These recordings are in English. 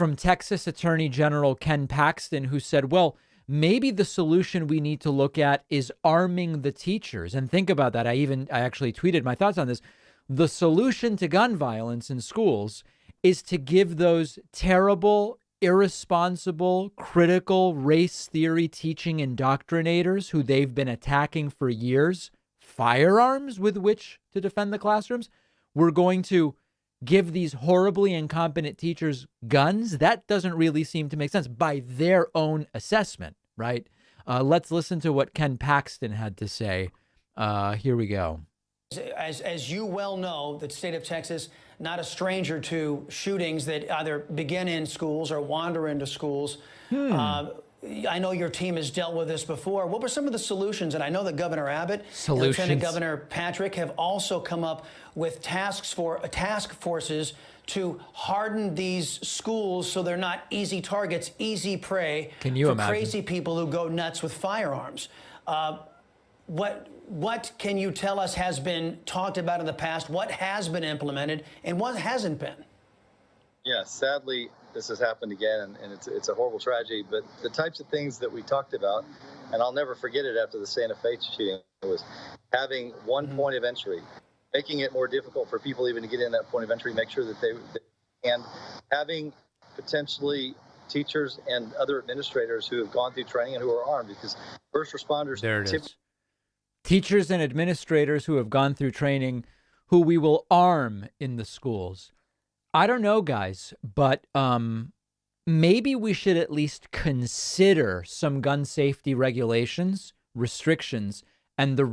from Texas Attorney General Ken Paxton, who said, well, maybe the solution we need to look at is arming the teachers. And think about that. I actually tweeted my thoughts on this. The solution to gun violence in schools is to give those terrible, irresponsible, critical race theory teaching indoctrinators who they've been attacking for years firearms with which to defend the classrooms. We're going to give these horribly incompetent teachers guns. That doesn't really seem to make sense by their own assessment, right? Let's listen to what Ken Paxton had to say. Here we go. As you well know, the state of Texas, not a stranger to shootings that either begin in schools or wander into schools. I know your team has dealt with this before. What were some of the solutions? And I know that Governor Abbott and Lieutenant Governor Patrick have also come up with task forces to harden these schools so they're not easy targets, easy prey for crazy people who go nuts with firearms. What can you tell us has been talked about in the past? What has been implemented and what hasn't been? Yeah, sadly, this has happened again, and it's a horrible tragedy. But the types of things that we talked about, and I'll never forget it after the Santa Fe shooting, was having one point of entry, making it more difficult for people even to get in that point of entry, make sure that and having potentially teachers and other administrators who have gone through training and who are armed, because first responders. There it is. Teachers and administrators who have gone through training, who we will arm in the schools. I don't know, guys, but maybe we should at least consider some gun safety regulations, restrictions, and the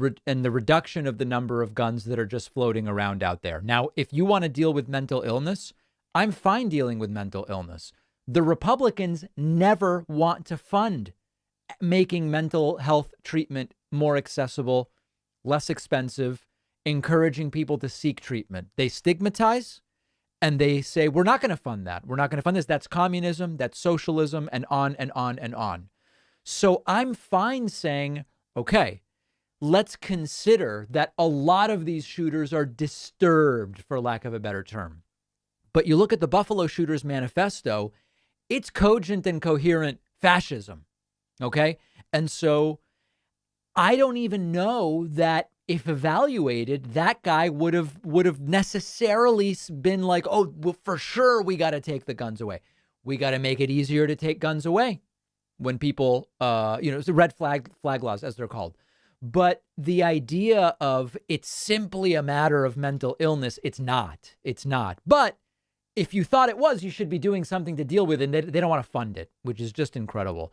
reduction of the number of guns that are just floating around out there. Now, if you want to deal with mental illness, I'm fine dealing with mental illness. The Republicans never want to fund making mental health treatment more accessible, less expensive, encouraging people to seek treatment. They stigmatize and they say, we're not going to fund that. We're not going to fund this. That's communism, that's socialism, and on and on and on. So I'm fine saying, okay, let's consider that a lot of these shooters are disturbed, for lack of a better term. But you look at the Buffalo Shooters Manifesto, it's cogent and coherent fascism. Okay. And so I don't even know that if evaluated, that guy would have necessarily been like, oh, well, for sure, we got to take the guns away. We got to make it easier to take guns away when people, it's the red flag laws, as they're called. But the idea of it's simply a matter of mental illness, it's not. It's not. But if you thought it was, you should be doing something to deal with it, and they don't want to fund it, which is just incredible.